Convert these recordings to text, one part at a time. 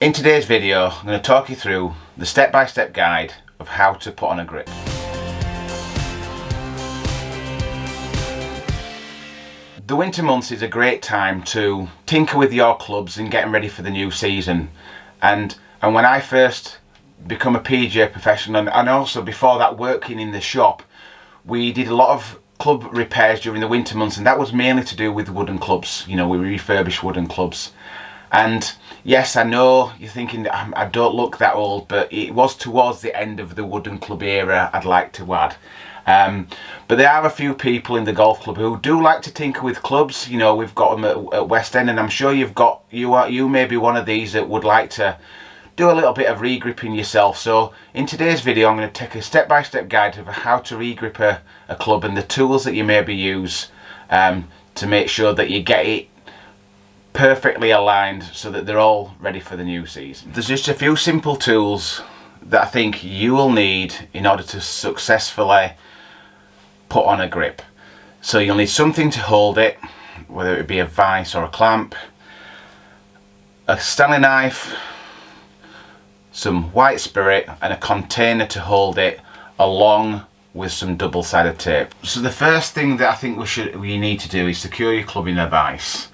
In today's video, I'm going to talk you through the step-by-step guide of how to put on a grip. The winter months is a great time to tinker with your clubs and getting ready for the new season. And when I first become a PGA professional, and also before that working in the shop, we did a lot of club repairs during the winter months, and that was mainly to do with wooden clubs. You know, we refurbished wooden clubs. And yes, I know you're thinking I don't look that old, but it was towards the end of the wooden club era, I'd like to add. But there are a few people in the golf club who do like to tinker with clubs. You know, we've got them at West End, and I'm sure you may be one of these that would like to do a little bit of regripping yourself. So in today's video, I'm going to take a step-by-step guide of how to regrip a club and the tools that you maybe use to make sure that you get it perfectly aligned so that they're all ready for the new season. There's just a few simple tools that I think you will need in order to successfully put on a grip. So you'll need something to hold it, whether it be a vise or a clamp, a Stanley knife, some white spirit, and a container to hold it, along with some double-sided tape. So the first thing that I think we need to do is secure your club in a vise.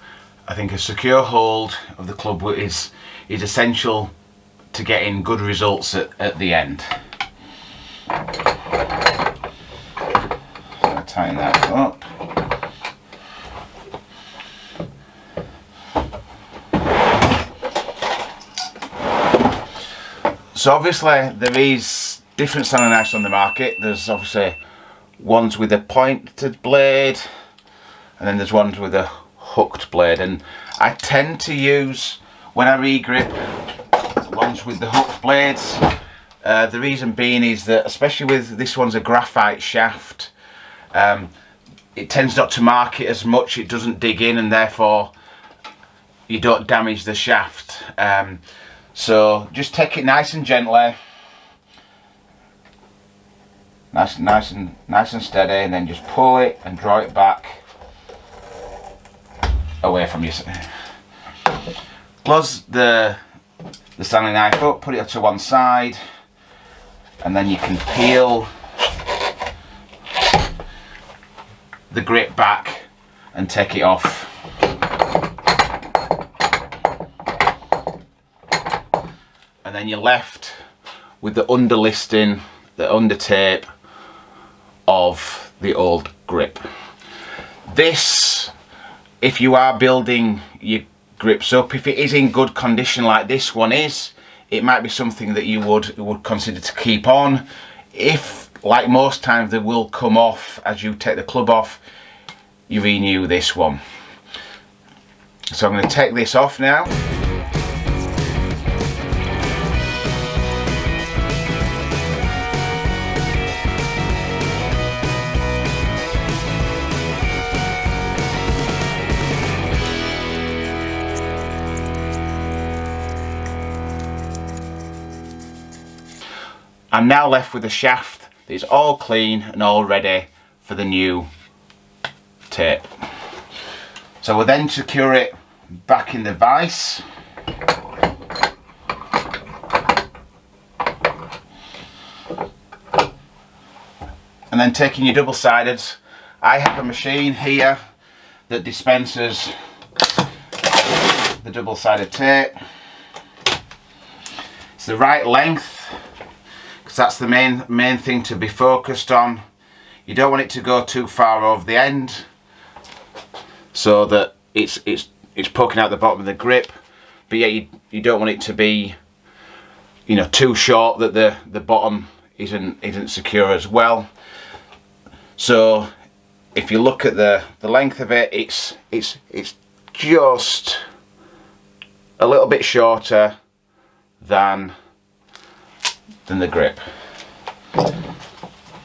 I think a secure hold of the club is essential to getting good results at the end. So tighten that up. So obviously there is different Stanley knives on the market. There's obviously ones with a pointed blade, and then there's ones with a hooked blade, and I tend to use, when I regrip, ones with the hooked blades. The reason being is that, especially with this one's a graphite shaft, it tends not to mark it as much, it doesn't dig in, and therefore you don't damage the shaft. So just take it nice and gently, nice and steady, and then just pull it and draw it back away from you. Close the Stanley knife up, put it to one side, and then you can peel the grip back and take it off. And then you're left with the underlisting, the under tape of the old grip. This, if you are building your grips up, if it is in good condition like this one is, it might be something that you would consider to keep on. If, like most times, they will come off as you take the club off, you renew this one. So I'm going to take this off now. I'm now left with a shaft that is all clean and all ready for the new tape. So we'll then secure it back in the vise. And then taking your double-sided, I have a machine here that dispenses the double-sided tape. It's the right length, because that's the main thing to be focused on. You don't want it to go too far over the end, so that it's poking out the bottom of the grip, but yet you don't want it to be, you know, too short that the bottom isn't secure as well. So if you look at the length of it, it's just a little bit shorter than the grip.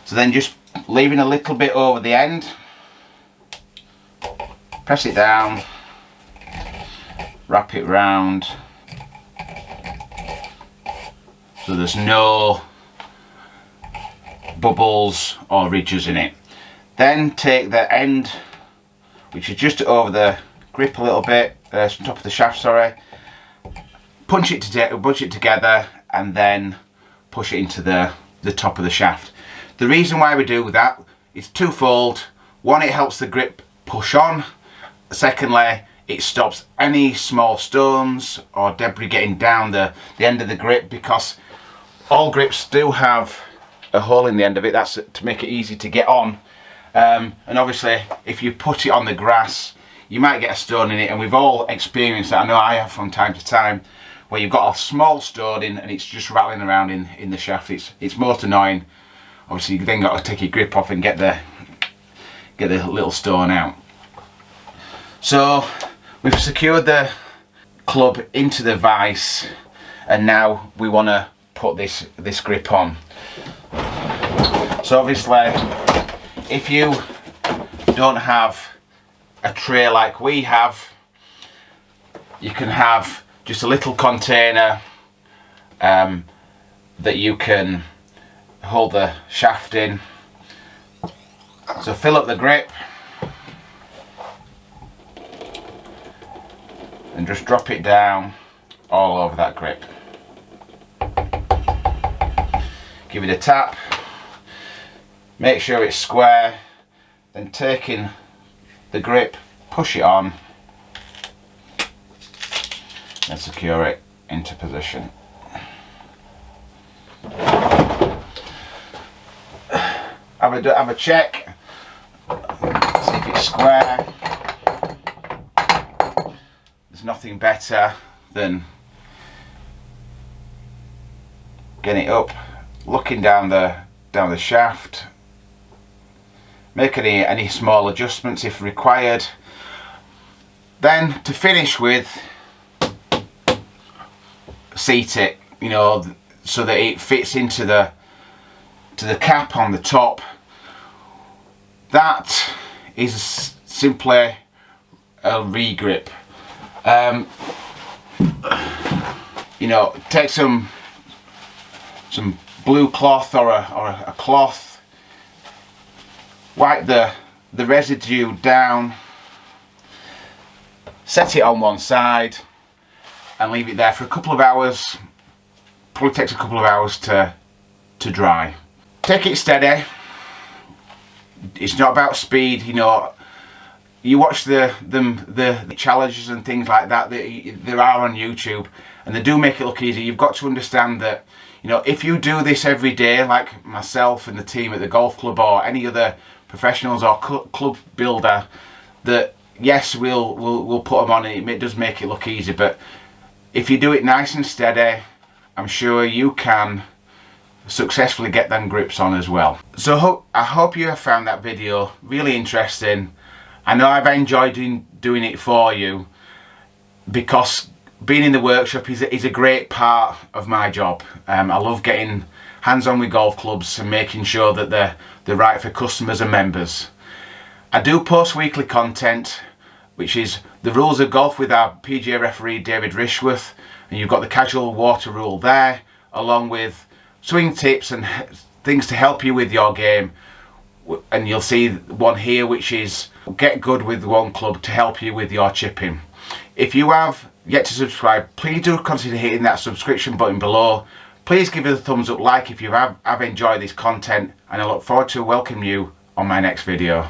So then just leaving a little bit over the end, press it down, wrap it round so there's no bubbles or ridges in it. Then take the end, which is just over the grip a little bit, top of the shaft, sorry, punch it together and then push it into the top of the shaft. The reason why we do that is twofold. One, it helps the grip push on. Secondly, it stops any small stones or debris getting down the end of the grip, because all grips do have a hole in the end of it. That's to make it easy to get on. And obviously if you put it on the grass, you might get a stone in it, and we've all experienced that. I know I have from time to time, where you've got a small stone in and it's just rattling around in the shaft. It's most annoying. Obviously you then got to take your grip off and get the little stone out. So we've secured the club into the vise, and now we want to put this grip on. So obviously if you don't have a tray like we have, you can have just a little container that you can hold the shaft in. So fill up the grip and just drop it down all over that grip. Give it a tap, make sure it's square, then taking the grip, push it on and secure it into position. Have a check, see if it's square. There's nothing better than getting it up, looking down the shaft, make any small adjustments if required. Then to finish with, seat it, you know, so that it fits into the cap on the top. That is simply a regrip. You know, take some blue cloth or a cloth, wipe the residue down, set it on one side and leave it there for a couple of hours. Probably takes a couple of hours to dry. Take it steady. It's not about speed, you know. You watch the challenges and things like that there are on YouTube, and they do make it look easy. You've got to understand that, you know, if you do this every day, like myself and the team at the golf club or any other professionals or club builder, that yes, we'll put them on, and it does make it look easy, but if you do it nice and steady, I'm sure you can successfully get them grips on as well. So I hope you have found that video really interesting. I know I've enjoyed doing it for you, because being in the workshop is a great part of my job. I love getting hands-on with golf clubs and making sure that they're right for customers and members. I do post weekly content, which is the rules of golf with our PGA referee David Rishworth, and you've got the casual water rule there, along with swing tips and things to help you with your game. And you'll see one here which is get good with one club to help you with your chipping. If you have yet to subscribe, please do consider hitting that subscription button below. Please give it a thumbs up, like if you have enjoyed this content, and I look forward to welcoming you on my next video.